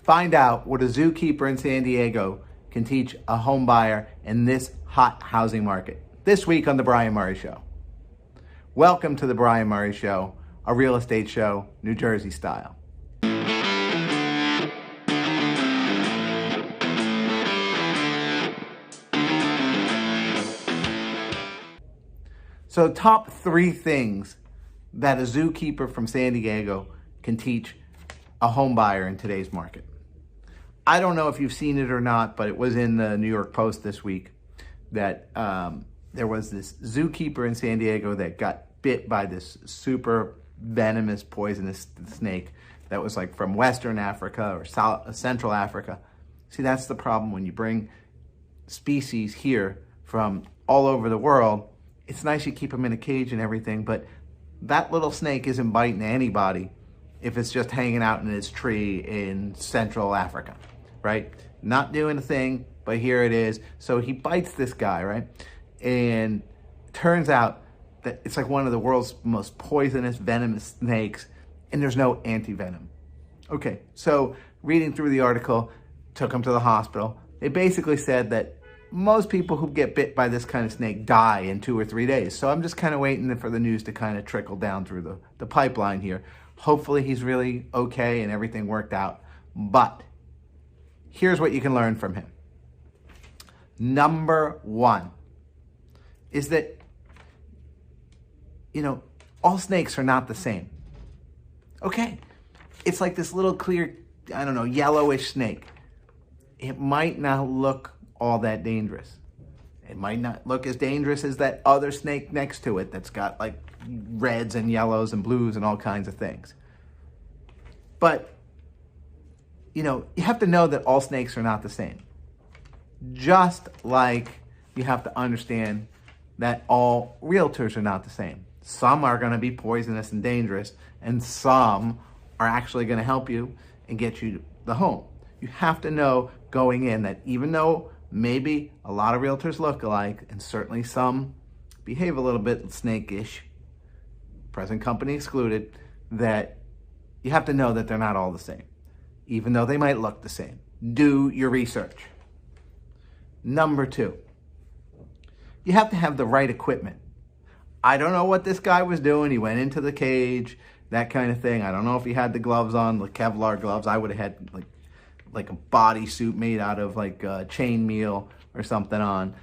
Find out what a zookeeper in San Diego can teach a home buyer in this hot housing market. This week on The Brian Murray Show. Welcome to The Brian Murray Show, a real estate show, New Jersey style. So top 3 things that a zookeeper from San Diego can teach a home buyer in today's market. I don't know if you've seen it or not, but it was in the New York Post this week that there was this zookeeper in San Diego that got bit by this super venomous, poisonous snake that was like from Western Africa or Central Africa. See, that's the problem when you bring species here from all over the world. It's nice you keep them in a cage and everything, but that little snake isn't biting anybody if it's just hanging out in its tree in Central Africa, right? Not doing a thing, but here it is. So he bites this guy, right? And turns out that it's like one of the world's most poisonous, venomous snakes, and there's no anti-venom. Okay, so reading through the article, took him to the hospital. They basically said that most people who get bit by this kind of snake die in 2 or 3 days. So I'm just kind of waiting for the news to kind of trickle down through the pipeline here. Hopefully he's really okay and everything worked out. But here's what you can learn from him. Number 1 is that, all snakes are not the same. Okay, it's like this little clear, yellowish snake. It might not look all that dangerous. It might not look as dangerous as that other snake next to it that's got like reds and yellows and blues and all kinds of things. But, you have to know that all snakes are not the same. Just like you have to understand that all realtors are not the same. Some are going to be poisonous and dangerous, and some are actually going to help you and get you the home. You have to know going in that even though maybe a lot of realtors look alike, and certainly some behave a little bit snakish, present company excluded, that you have to know that they're not all the same, even though they might look the same. Do your research. Number 2, you have to have the right equipment. I don't know what this guy was doing. He went into the cage, that kind of thing. I don't know if he had the gloves on, the Kevlar gloves. I would have had like a bodysuit made out of like chain meal or something on.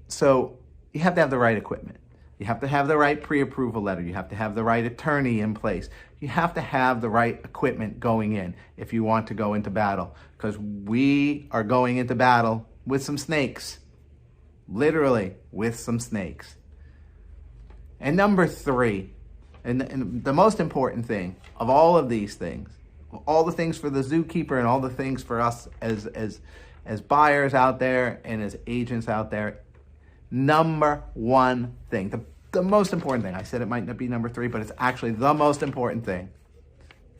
So you have to have the right equipment. You have to have the right pre-approval letter. You have to have the right attorney in place. You have to have the right equipment going in if you want to go into battle, because we are going into battle with some snakes, literally with some snakes. And number 3, and the most important thing of all of these things, all the things for the zookeeper and all the things for us as buyers out there and as agents out there, number 1 thing, the most important thing, I said it might not be number 3, but it's actually the most important thing,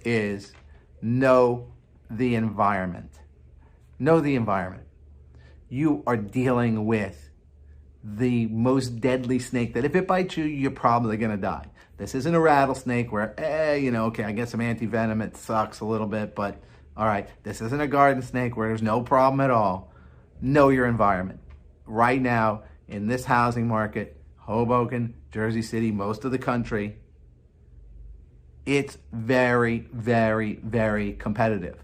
is know the environment. Know the environment. You are dealing with the most deadly snake that if it bites you, you're probably going to die. This isn't a rattlesnake where, okay, I get some anti-venom, it sucks a little bit, but all right, this isn't a garden snake where there's no problem at all. Know your environment. Right now, in this housing market, Hoboken, Jersey City, most of the country, it's very, very, very competitive.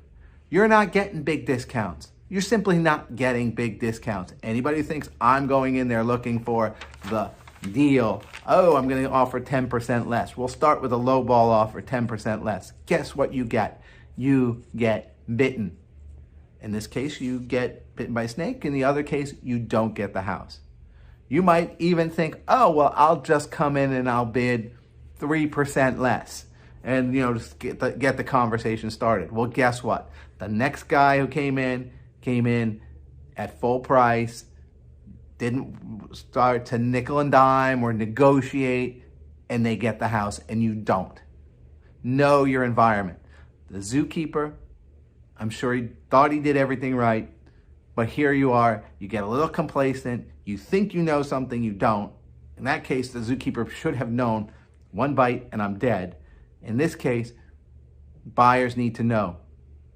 You're not getting big discounts. You're simply not getting big discounts. Anybody who thinks I'm going in there looking for the deal, I'm going to offer 10% less. We'll start with a low ball offer, 10% less. Guess what you get? You get bitten. In this case, you get bitten by a snake. In the other case, you don't get the house. You might even think, I'll just come in and I'll bid 3% less and, just get the conversation started. Well, guess what? The next guy who came in at full price, didn't start to nickel and dime or negotiate, and they get the house, and you don't. Know your environment. The zookeeper, I'm sure he thought he did everything right, but here you are, you get a little complacent, you think you know something, you don't. In that case, the zookeeper should have known, one bite and I'm dead. In this case, buyers need to know.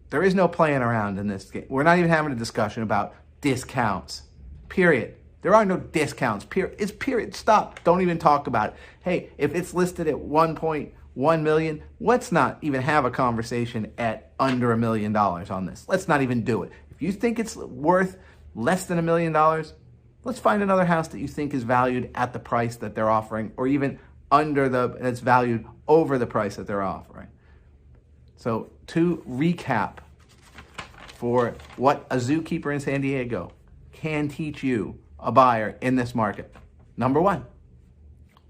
There is no playing around in this game. We're not even having a discussion about discounts, period. There are no discounts, period. It's period. Stop. Don't even talk about it. Hey, if it's listed at 1.1 million, let's not even have a conversation at under $1 million on this. Let's not even do it. If you think it's worth less than $1 million, let's find another house that you think is valued at the price that they're offering, or even that's valued over the price that they're offering. So to recap, for what a zookeeper in San Diego can teach you, a buyer in this market. Number one,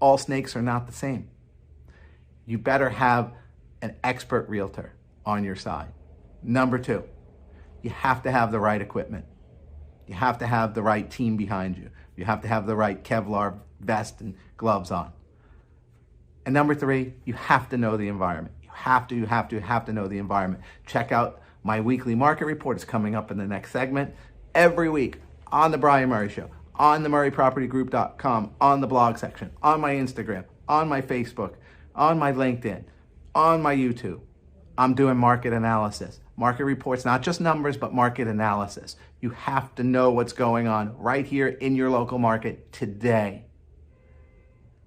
all snakes are not the same. You better have an expert realtor on your side. Number two, you have to have the right equipment. You have to have the right team behind you. You have to have the right Kevlar vest and gloves on. And number three, you have to know the environment. You have to know the environment. Check out my weekly market report. It's coming up in the next segment. Every week on The Brian Murray Show, on the MurrayPropertyGroup.com, on the blog section, on my Instagram, on my Facebook, on my LinkedIn, on my YouTube. I'm doing market analysis. Market reports, not just numbers, but market analysis. You have to know what's going on right here in your local market today.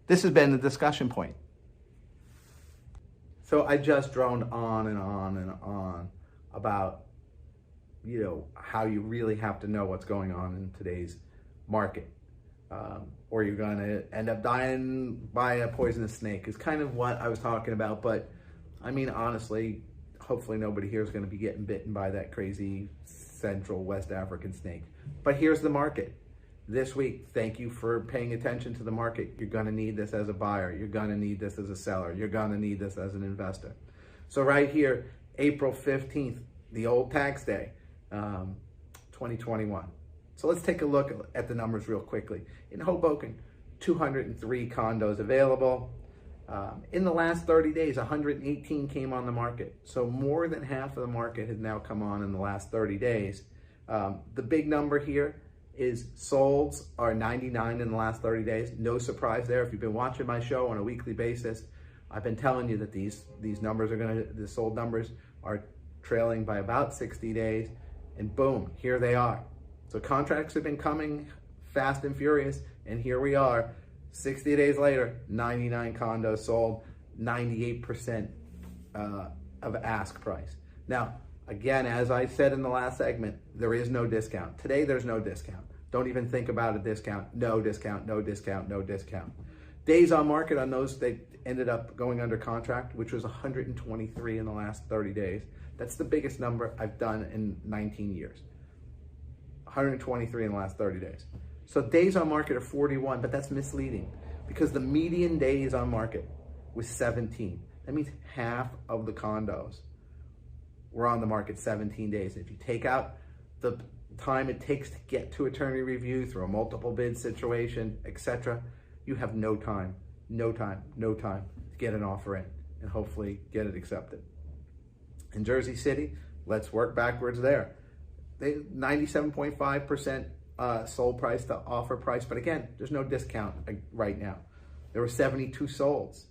This has been the discussion point. So I just droned on and on and on about, how you really have to know what's going on in today's market. Or you're going to end up dying by a poisonous snake is kind of what I was talking about. But I mean, honestly, hopefully nobody here is going to be getting bitten by that crazy Central West African snake. But here's the market. This week, thank you for paying attention to the market. You're going to need this as a buyer. You're going to need this as a seller. You're going to need this as an investor. So right here, April 15th, the old tax day, 2021. So let's take a look at the numbers real quickly. In Hoboken, 203 condos available. In the last 30 days, 118 came on the market. So more than half of the market has now come on in the last 30 days. The big number here is solds are 99 in the last 30 days. No surprise there. If you've been watching my show on a weekly basis, I've been telling you that these numbers the sold numbers are trailing by about 60 days, and boom, here they are. So contracts have been coming fast and furious, and here we are, 60 days later, 99 condos sold, 98% of ask price. Now, again, as I said in the last segment, there is no discount. Today, there's no discount. Don't even think about a discount. No discount, no discount, no discount. Days on market on those, they ended up going under contract, which was 123 in the last 30 days. That's the biggest number I've done in 19 years. 123 in the last 30 days. So days on market are 41, but that's misleading because the median days on market was 17. That means half of the condos were on the market 17 days. If you take out the time it takes to get to attorney review through a multiple bid situation, etc., you have no time to get an offer in and hopefully get it accepted. In Jersey City, let's work backwards there. They 97.5% sold price to offer price, but again, there's no discount right now. There were 72 solds.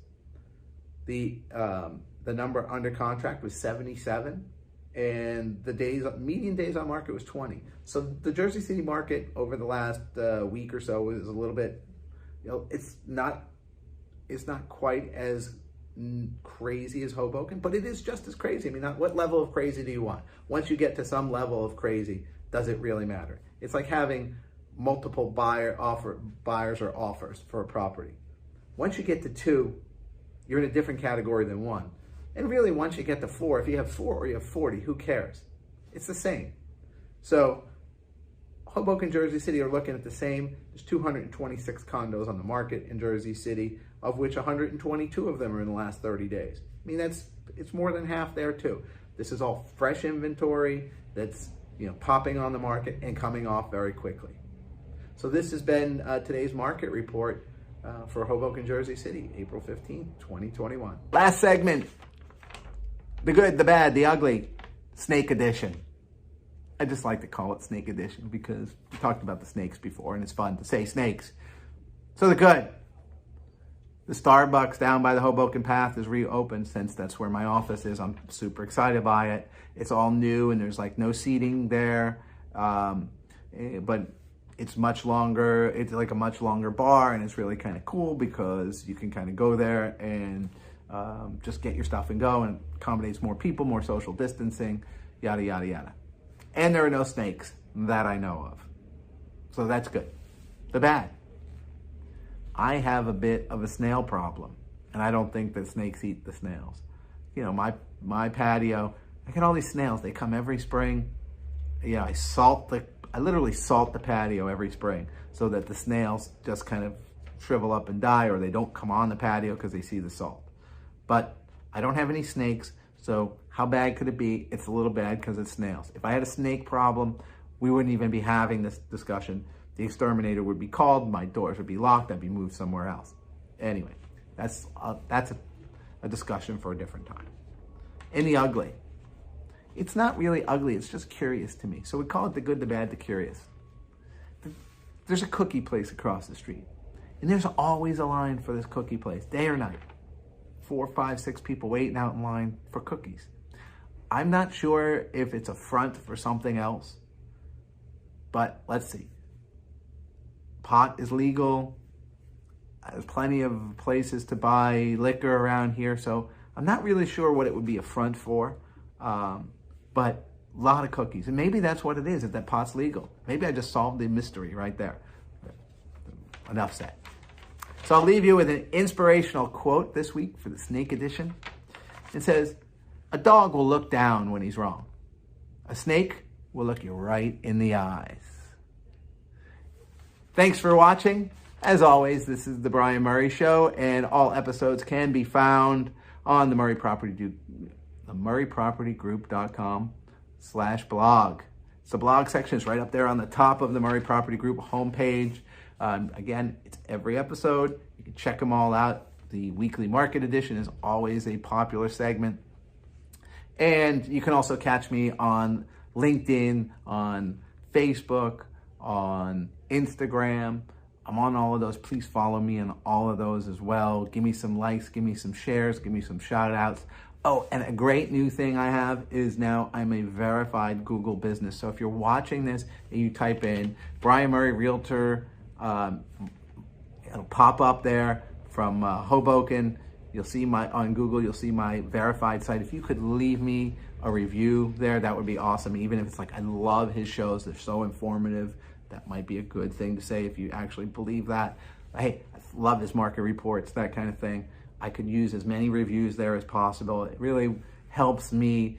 The number under contract was 77, and the median days on market was 20. So the Jersey City market over the last week or so was a little bit, it's not quite as crazy as Hoboken, but it is just as crazy. I mean, what level of crazy do you want? Once you get to some level of crazy, does it really matter? It's like having multiple buyers or offers for a property. Once you get to 2, you're in a different category than 1. And really, once you get to 4, if you have 4 or you have 40, who cares? It's the same. So Hoboken, Jersey City are looking at the same. There's 226 condos on the market in Jersey City, of which 122 of them are in the last 30 days. I mean, it's more than half there too. This is all fresh inventory that's popping on the market and coming off very quickly. So this has been today's market report for Hoboken, Jersey City, April 15th, 2021. Last segment, the good, the bad, the ugly, snake edition. I just like to call it snake edition because we talked about the snakes before and it's fun to say snakes. So the good. The Starbucks down by the Hoboken Path is reopened. Since that's where my office is, I'm super excited by it. It's all new and there's like no seating there, but it's much longer. It's like a much longer bar, and it's really kind of cool because you can kind of go there and just get your stuff and go, and accommodates more people, more social distancing, yada, yada, yada. And there are no snakes that I know of. So that's good. The bad. I have a bit of a snail problem, and I don't think that snakes eat the snails. You know, my patio, I get all these snails. They come every spring. Yeah, I literally salt the patio every spring so that the snails just kind of shrivel up and die, or they don't come on the patio because they see the salt. But I don't have any snakes, so how bad could it be? It's a little bad because it's snails. If I had a snake problem, we wouldn't even be having this discussion. The exterminator would be called, my doors would be locked, I'd be moved somewhere else. Anyway, that's a discussion for a different time. In the ugly. It's not really ugly, it's just curious to me. So we call it the good, the bad, the curious. There's a cookie place across the street, and there's always a line for this cookie place, day or night. 4, 5, 6 people waiting out in line for cookies. I'm not sure if it's a front for something else, but let's see. Pot is legal. There's plenty of places to buy liquor around here, so I'm not really sure what it would be a front for, but a lot of cookies. And maybe that's what it is, that pot's legal. Maybe I just solved the mystery right there. Enough said. So I'll leave you with an inspirational quote this week for the Snake Edition. It says, "A dog will look down when he's wrong. A snake will look you right in the eyes." Thanks for watching. As always, this is the Brian Murray Show, and all episodes can be found on the murraypropertygroup.com/blog. It's the blog section. It's right up there on the top of the Murray Property Group homepage. Again, it's every episode. You can check them all out. The weekly market edition is always a popular segment. And you can also catch me on LinkedIn, on Facebook, on Instagram. I'm on all of those. Please follow me on all of those as well. Give me some likes, give me some shares, give me some shout outs. Oh, and a great new thing I have is now I'm a verified Google business. So if you're watching this and you type in Brian Murray Realtor, it'll pop up there from Hoboken. You'll see on Google, you'll see my verified site. If you could leave me a review there, that would be awesome. Even if it's like, I love his shows, they're so informative. That might be a good thing to say if you actually believe that. Hey, I love his market reports, that kind of thing. I could use as many reviews there as possible. It really helps me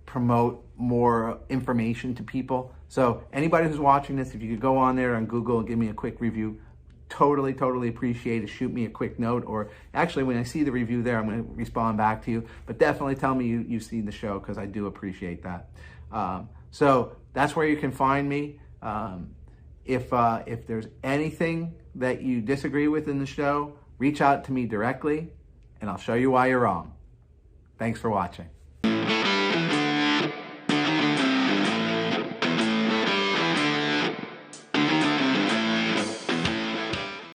promote more information to people. So anybody who's watching this, if you could go on there on Google and give me a quick review, totally appreciate it. Shoot me a quick note, or actually when I see the review there, I'm going to respond back to you. But definitely tell me you've seen the show, because I do appreciate that. So that's where you can find me. If there's anything that you disagree with in the show, reach out to me directly, and I'll show you why you're wrong. Thanks for watching.